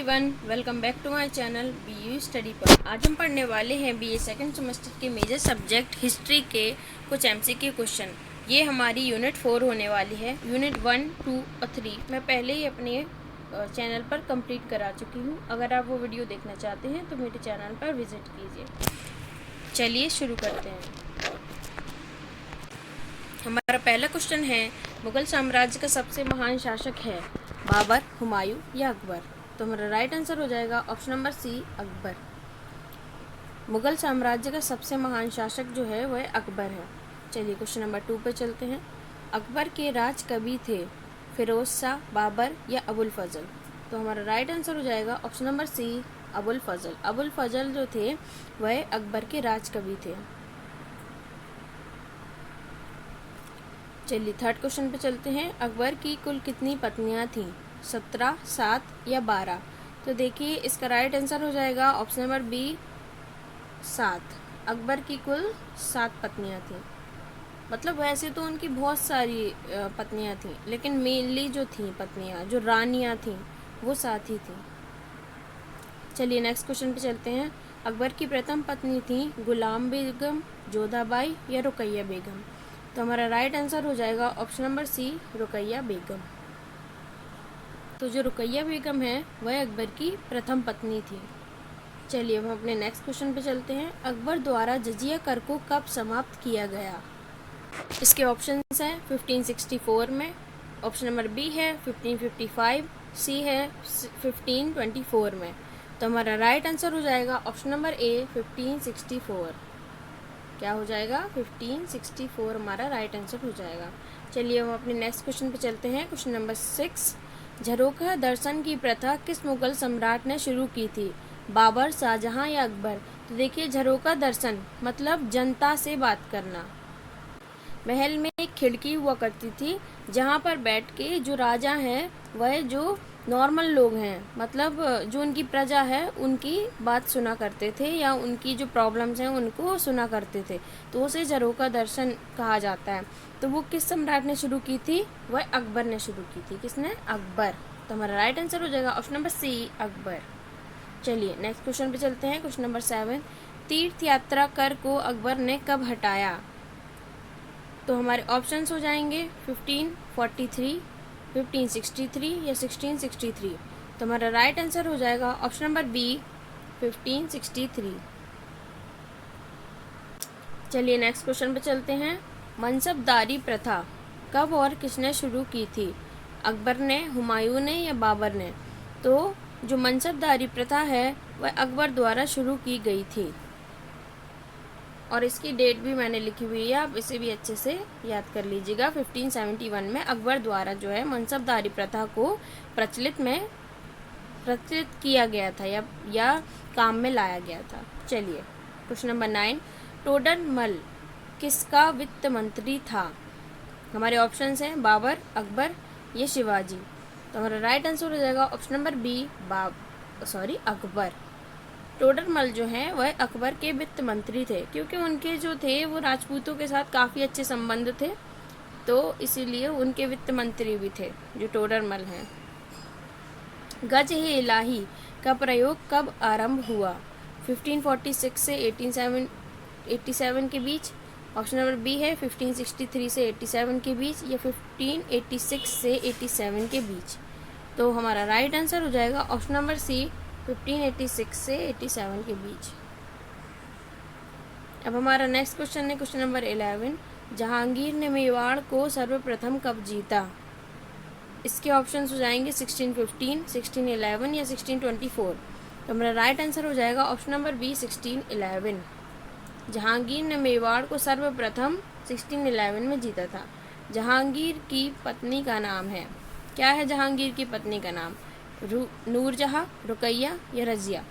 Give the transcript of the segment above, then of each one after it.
Everyone, welcome back to my channel BU study पर। आज हम पढ़ने वाले हैं BA सेकंड सेमेस्टर के मेजर सब्जेक्ट हिस्ट्री के कुछ MCQ क्वेश्चन। ये हमारी यूनिट 4 होने वाली है। यूनिट 1, 2 और 3 मैं पहले ही अपने चैनल पर कंप्लीट करा चुकी हूँ। अगर आप वो वीडियो देखना चाहते हैं तो मेरे चैनल पर विजिट कीजिए। चलिए शुरू करते हैं। हमारा पहला क्वेश्चन है, मुगल साम्राज्य का सबसे महान शासक है बाबर, हुमायूं या अकबर? तो हमारा राइट आंसर हो जाएगा option number C, Akbar. Mughal साम्राज्य का सबसे महान शासक जो है वह अकबर है। चलिए क्वेश्चन नंबर 2 पे चलते हैं। अकबर के राज कवि थे फिरोज शाह, बाबर या अबुल फजल? तो हमारा राइट आंसर हो जाएगा ऑप्शन नंबर सी, अबुल फजल। अबुल फजल जो थे वह अकबर के राज कवि थे। चलिए थर्ड क्वेश्चन पे चलते हैं। अकबर की कुल कितनी पत्नियां थीं? 17, 7 या 12? तो देखिए इसका राइट आंसर हो जाएगा ऑप्शन नंबर बी, 7। अकबर की कुल 7 पत्नियां थीं। मतलब वैसे तो उनकी बहुत सारी पत्नियां थीं, लेकिन मेनली जो थीं पत्नियां, जो रानियां थीं, वो 7 ही थीं। चलिए नेक्स्ट क्वेश्चन पे चलते हैं। अकबर की प्रथम पत्नी थी गुलाम बेगम, जोधाबाई या रुकैया बेगम? तो हमारा राइट आंसर हो जाएगा ऑप्शन नंबर सी, रुकैया बेगम। तो जो रुकैया बेगम है वह अकबर की प्रथम पत्नी थी। चलिए हम अपने नेक्स्ट क्वेश्चन पे चलते हैं। अकबर द्वारा जजिया कर को कब समाप्त किया गया? इसके ऑप्शंस हैं 1564 में, ऑप्शन नंबर बी है 1555, सी है 1524 में। तो हमारा राइट आंसर हो जाएगा ऑप्शन नंबर ए, 1564। क्या हो जाएगा? 1564 हमारा राइट आंसर हो जाएगा। चलिए हम अपने नेक्स्ट क्वेश्चन पे चलते हैं। क्वेश्चन नंबर 6, झरोखा दर्शन की प्रथा किस मुगल सम्राट ने शुरू की थी? बाबर, शाहजहां या अकबर? तो देखिए झरोखा दर्शन मतलब जनता से बात करना। महल में एक खिड़की हुआ करती थी जहाँ पर बैठ के जो राजा हैं वह जो नॉर्मल लोग हैं, मतलब जो उनकी प्रजा है, उनकी बात सुना करते थे या उनकी जो प्रॉब्लम्स हैं उनको सुना करते थे। तो उसे झरोखा दर्शन कहा जाता है। तो वो किस सम्राट ने शुरू की थी? वह अकबर ने शुरू की थी। किसने? अकबर। तो हमारा राइट आंसर हो जाएगा ऑप्शन नंबर सी, अकबर। चलिए नेक्स्ट क्वेश्चन पे चलते हैं। क्वेश्चन नंबर 7, तीर्थ यात्रा कर को अकबर ने कब हटाया? तो हमारे ऑप्शंस हो जाएंगे 1543, 1563 या 1663। तो हमारा राइट आंसर हो जाएगा ऑप्शन नंबर बी, 1563। चलिए नेक्स्ट क्वेश्चन पे चलते हैं। मनसबदारी प्रथा कब और किसने शुरू की थी? अकबर ने, हुमायूं ने या बाबर ने? तो जो मनसबदारी प्रथा है वह अकबर द्वारा शुरू की गई थी और इसकी डेट भी मैंने लिखी हुई है, आप इसे भी अच्छे से याद कर लीजिएगा। 1571 में अकबर द्वारा जो है मनसबदारी प्रथा को प्रचलित किया गया था या काम में लाया गया था। चलिए क्वेश्चन नंबर 9, टोडरमल किसका वित्त मंत्री था? हमारे ऑप्शंस हैं बाबर, अकबर या शिवाजी। तो हमारा राइट आंसर हो जाएगा option number B, Akbar. Todarmal जो हैं वह अकबर के वित्त मंत्री थे, क्योंकि उनके जो थे वो राजपूतों के साथ काफ़ी अच्छे संबंध थे, तो इसीलिए उनके वित्त मंत्री भी थे जो टोडरमल हैं। गज-ए-इलाही का प्रयोग कब आरंभ हुआ? 1546 से 1887 के बीच, ऑप्शन नंबर बी है 1563 से 87 के बीच या 1586 से 87 के बीच। तो हमारा राइट आंसर हो जाएगा ऑप्शन नंबर सी, 1586 से 87 के बीच। अब हमारा नेक्स्ट क्वेश्चन है क्वेश्चन नंबर 11, जहांगीर ने मेवाड़ को सर्वप्रथम कब जीता? इसके ऑप्शंस हो जाएंगे 1615, 1611 या 1624। तो हमारा राइट आंसर हो जाएगा ऑप्शन नंबर बी, 1611। जहांगीर ने मेवाड़ को सर्वप्रथम 1611 में जीता था। जहांगीर की पत्नी का नाम है, क्या है जहांगीर की पत्नी का नाम? नूरजहां, रुकैया या रजिया?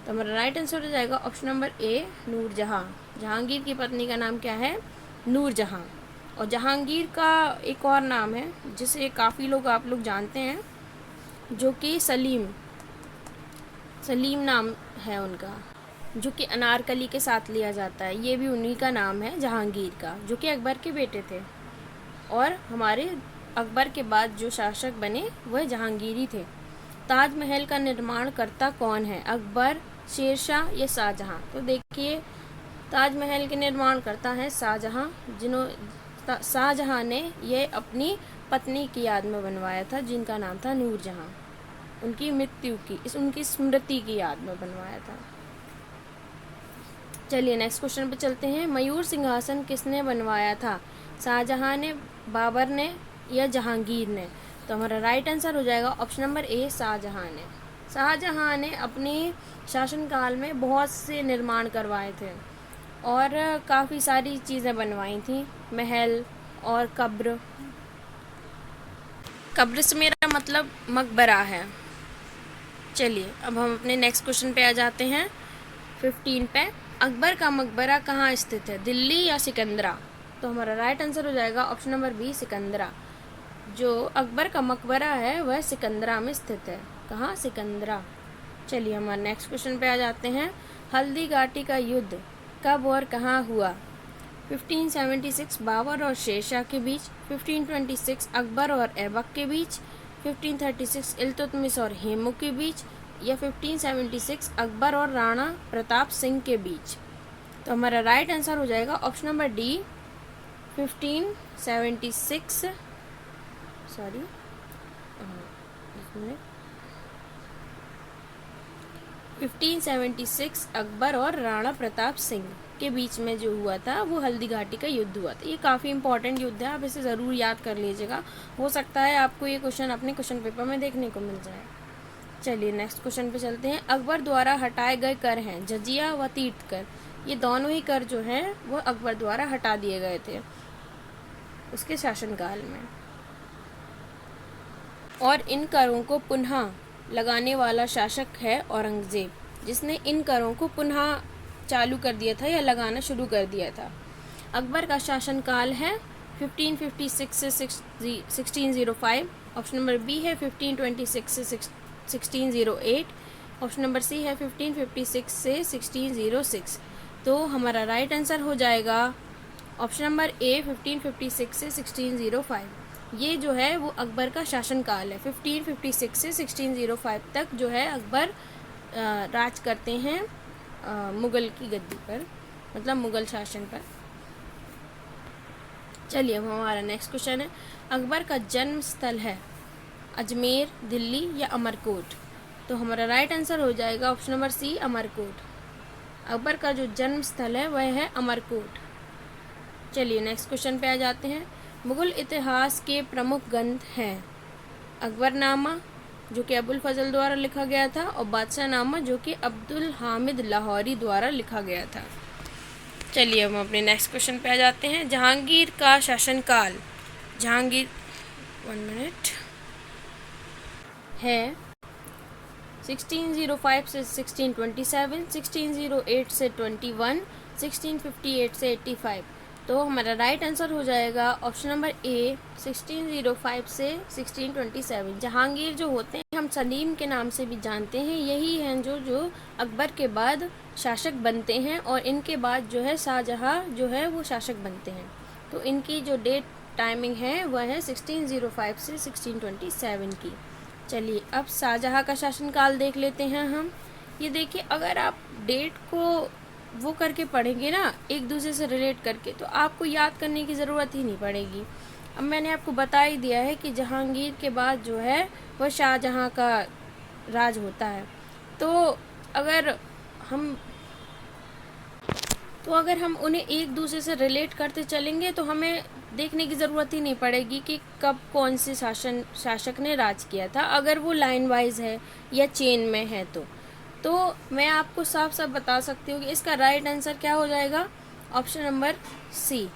तो हमारा राइट आंसर हो जाएगा option number A, Noorjahan. Jahangir की पत्नी का नाम क्या है? नूरजहां। और जहांगीर का एक और नाम है जिसे काफ़ी लोग आप लोग जानते हैं, जो कि सलीम नाम है उनका, जो कि अनारकली के साथ लिया जाता है। ये भी उन्हीं का नाम है जहांगीर का, जो कि अकबर के बेटे थे। और हमारे अकबर के बाद जो शासक बने वह जहांगीर ही थे। ताजमहल का निर्माण करता कौन है, अकबर, शेरशाह या शाहजहां? तो देखिए ताजमहल के निर्माण करता है शाहजहां, शाहजहां ने ये अपनी पत्नी की याद में बनवाया था, जिनका नाम था नूरजहां। उनकी मृत्यु की उनकी स्मृति की याद में बनवाया था। चलिए नेक्स्ट क्वेश्चन पे चलते हैं। मयूर सिंहासन किसने बनवाया था, शाहजहां ने, बाबर ने या जहांगीर ने? तो हमारा राइट आंसर हो जाएगा ऑप्शन नंबर ए, शाहजहां ने। शाहजहां ने अपने शासनकाल में बहुत से निर्माण करवाए थे और काफ़ी सारी चीज़ें बनवाई थी, महल और कब्र। कब्र से मेरा मतलब मकबरा है। चलिए अब हम अपने नेक्स्ट क्वेश्चन पे आ जाते हैं 15 पे। अकबर का मकबरा कहाँ स्थित है, दिल्ली या सिकंदरा? तो हमारा राइट आंसर हो जाएगा ऑप्शन नंबर बी, सिकंदरा। जो अकबर का मकबरा है वह सिकंदरा में स्थित है। कहाँ, सिकंदरा। चलिए हमारे नेक्स्ट क्वेश्चन पे आ जाते हैं। हल्दी घाटी का युद्ध कब और कहाँ हुआ? 1576 बाबर और शेरशाह के बीच, 1526 अकबर और ऐबक के बीच, 1536 इल्तुतमिश और हेमू के बीच, या 1576 अकबर और राणा प्रताप सिंह के बीच? तो हमारा राइट आंसर हो जाएगा ऑप्शन नंबर डी, 1576 1576 अकबर और राणा प्रताप सिंह के बीच में जो हुआ था वो हल्दी घाटी का युद्ध हुआ था। ये काफ़ी इंपॉर्टेंट युद्ध है, आप इसे ज़रूर याद कर लीजिएगा। हो सकता है आपको ये क्वेश्चन अपने क्वेश्चन पेपर में देखने को मिल जाए। चलिए नेक्स्ट क्वेश्चन पे चलते हैं। अकबर द्वारा हटाए गए कर हैं जजिया व तीर्थ कर। ये दोनों ही कर जो हैं वो अकबर द्वारा हटा दिए गए थे उसके शासनकाल में, और इन करों को पुनः लगाने वाला शासक है औरंगज़ेब, जिसने इन करों को पुनः चालू कर दिया था या लगाना शुरू कर दिया था। अकबर का शासनकाल है 1556 से 1605। ऑप्शन नंबर बी है 1526 से 1608। ऑप्शन नंबर सी है 1556 से 1606। तो हमारा राइट आंसर हो जाएगा ऑप्शन नंबर ए, 1556 से 1605। ये जो है वो अकबर का शासनकाल है। 1556 से 1605 तक जो है अकबर राज करते हैं मुग़ल की गद्दी पर, मतलब मुग़ल शासन पर। चलिए अब हमारा नेक्स्ट क्वेश्चन है। अकबर का जन्म स्थल है अजमेर, दिल्ली या अमरकोट? तो हमारा राइट आंसर हो जाएगा option number C, Amarkot. Akbar का जो जन्म स्थल है वह है अमरकोट। चलिए नेक्स्ट क्वेश्चन पे आ जाते हैं। मुग़ल इतिहास के प्रमुख ग्रंथ हैं अकबरनामा, जो कि अबुल फजल द्वारा लिखा गया था, और बादशाहनामा, जो कि अब्दुल हामिद लाहौरी द्वारा लिखा गया था। चलिए हम अपने नेक्स्ट क्वेश्चन पे आ जाते हैं। जहांगीर का शासनकाल, जहांगीर 1 मिनट है 1605 से 1627, 1608 से 21, 1658 से 85। तो हमारा राइट आंसर हो जाएगा ऑप्शन नंबर ए, 1605 से 1627। जहांगीर जो होते हैं हम सलीम के नाम से भी जानते हैं, यही हैं जो अकबर के बाद शासक बनते हैं, और इनके बाद जो है शाहजहां जो है वो शासक बनते हैं। तो इनकी जो डेट टाइमिंग है वह है 1605 से 1627 की। चलिए अब शाहजहां का शासनकाल देख लेते हैं हम। ये देखिए, अगर आप डेट को वो करके पढ़ेंगे ना, एक दूसरे से रिलेट करके, तो आपको याद करने की ज़रूरत ही नहीं पड़ेगी। अब मैंने आपको बता ही दिया है कि जहांगीर के बाद जो है वह शाहजहां का राज होता है। तो अगर हम उन्हें एक दूसरे से रिलेट करते चलेंगे तो हमें देखने की ज़रूरत ही नहीं पड़ेगी कि कब कौन से शासक ने राज किया था, अगर वो लाइन वाइज है या चेन में है। तो मैं आपको साफ साफ बता सकती हूँ कि इसका राइट आंसर क्या हो जाएगा, ऑप्शन नंबर सी,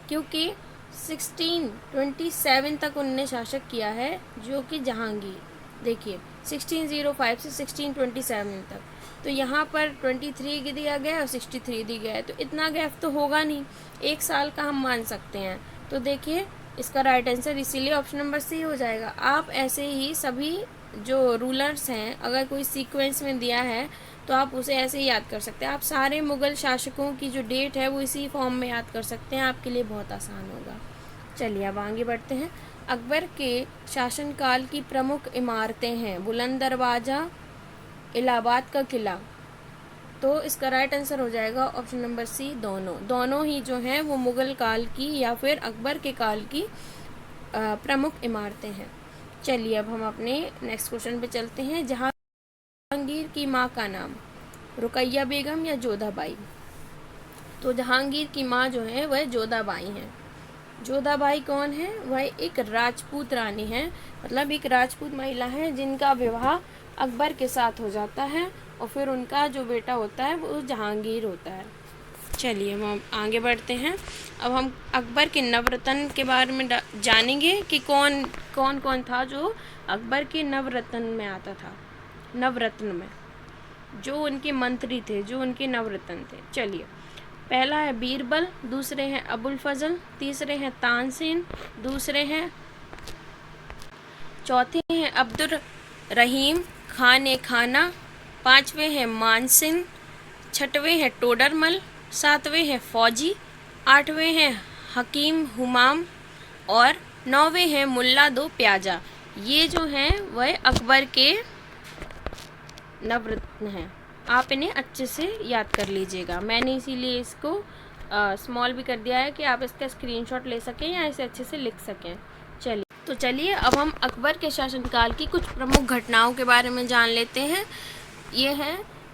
क्योंकि 1627 तक उन्होंने शासक किया है, जो कि जहांगीर। देखिए 1605 से 1627 तक, तो यहाँ पर 23 दिया गया है और 63 दिया गया है, तो इतना गैप तो होगा नहीं, 1 साल का हम मान सकते हैं। तो देखिए इसका राइट आंसर इसीलिए ऑप्शन नंबर सी हो जाएगा। आप ऐसे ही सभी जो रूलर्स हैं, अगर कोई सीक्वेंस में दिया है तो आप उसे ऐसे ही याद कर सकते हैं। आप सारे मुग़ल शासकों की जो डेट है वो इसी फॉर्म में याद कर सकते हैं, आपके लिए बहुत आसान होगा। चलिए अब आगे बढ़ते हैं। अकबर के शासनकाल की प्रमुख इमारतें हैं। बुलंद दरवाज़ा, इलाहाबाद का किला। तो इसका राइट आंसर हो जाएगा ऑप्शन नंबर सी, दोनों ही जो हैं वो मुग़ल काल की या फिर अकबर के काल की प्रमुख इमारतें हैं। चलिए अब हम अपने नेक्स्ट क्वेश्चन पे चलते हैं। जहांगीर की माँ का नाम, रुकैया बेगम या जोधाबाई? तो जहांगीर की माँ जो है वह जोधाबाई हैं। जोधाबाई कौन है? वह एक राजपूत रानी है, मतलब एक राजपूत महिला है जिनका विवाह अकबर के साथ हो जाता है और फिर उनका जो बेटा होता है वो जहांगीर होता है। चलिए हम आगे बढ़ते हैं। अब हम अकबर के नवरत्न के बारे में जानेंगे कि कौन कौन कौन था जो अकबर के नवरत्न में आता था। नवरत्न में जो उनके मंत्री थे, जो उनके नवरत्न थे। चलिए, पहला है बीरबल, दूसरे हैं अबुल फजल, तीसरे हैं तानसेन, चौथे हैं अब्दुल रहीम खान ए खाना, पांचवें हैं मानसिंह, छठवें हैं टोडरमल, सातवें हैं फौजी, आठवें हैं हकीम हुमाम और नौवें हैं मुल्ला दो प्याजा। ये जो हैं वह अकबर के नवरत्न हैं। आप इन्हें अच्छे से याद कर लीजिएगा। मैंने इसीलिए इसको स्मॉल भी कर दिया है कि आप इसका स्क्रीनशॉट ले सकें या इसे अच्छे से लिख सकें। चलिए अब हम अकबर के शासनकाल की कुछ प्रमुख घटनाओं के बारे में जान लेते हैं।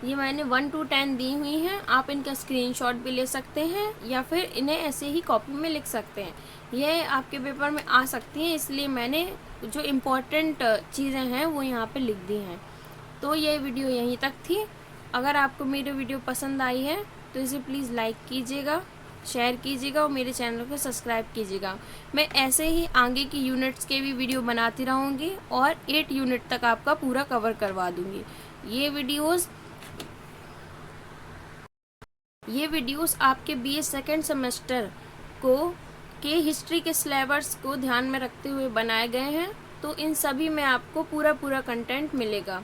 ये मैंने 1 to 10 दी हुई हैं। आप इनका स्क्रीनशॉट भी ले सकते हैं या फिर इन्हें ऐसे ही कॉपी में लिख सकते हैं। ये आपके पेपर में आ सकती हैं, इसलिए मैंने जो इम्पोर्टेंट चीज़ें हैं वो यहाँ पे लिख दी हैं। तो ये वीडियो यहीं तक थी। अगर आपको मेरी वीडियो पसंद आई है तो इसे प्लीज़ लाइक कीजिएगा, शेयर कीजिएगा और मेरे चैनल को सब्सक्राइब कीजिएगा। मैं ऐसे ही आगे की यूनिट्स के भी वीडियो बनाती रहूँगी और 8 यूनिट तक आपका पूरा कवर करवा दूँगी। ये वीडियोस आपके BA सेकेंड सेमेस्टर के हिस्ट्री के सिलेबस को ध्यान में रखते हुए बनाए गए हैं। तो इन सभी में आपको पूरा कंटेंट मिलेगा।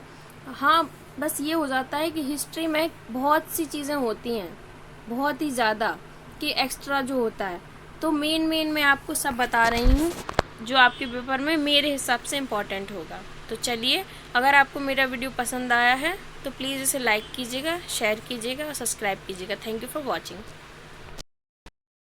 हाँ, बस ये हो जाता है कि हिस्ट्री में बहुत सी चीज़ें होती हैं, बहुत ही ज़्यादा, कि एक्स्ट्रा जो होता है। तो मेन मैं आपको सब बता रही हूँ जो आपके पेपर में मेरे हिसाब से इम्पॉर्टेंट होगा। तो चलिए, अगर आपको मेरा वीडियो पसंद आया है तो प्लीज़ इसे लाइक कीजिएगा, शेयर कीजिएगा और सब्सक्राइब कीजिएगा। Thank you for watching.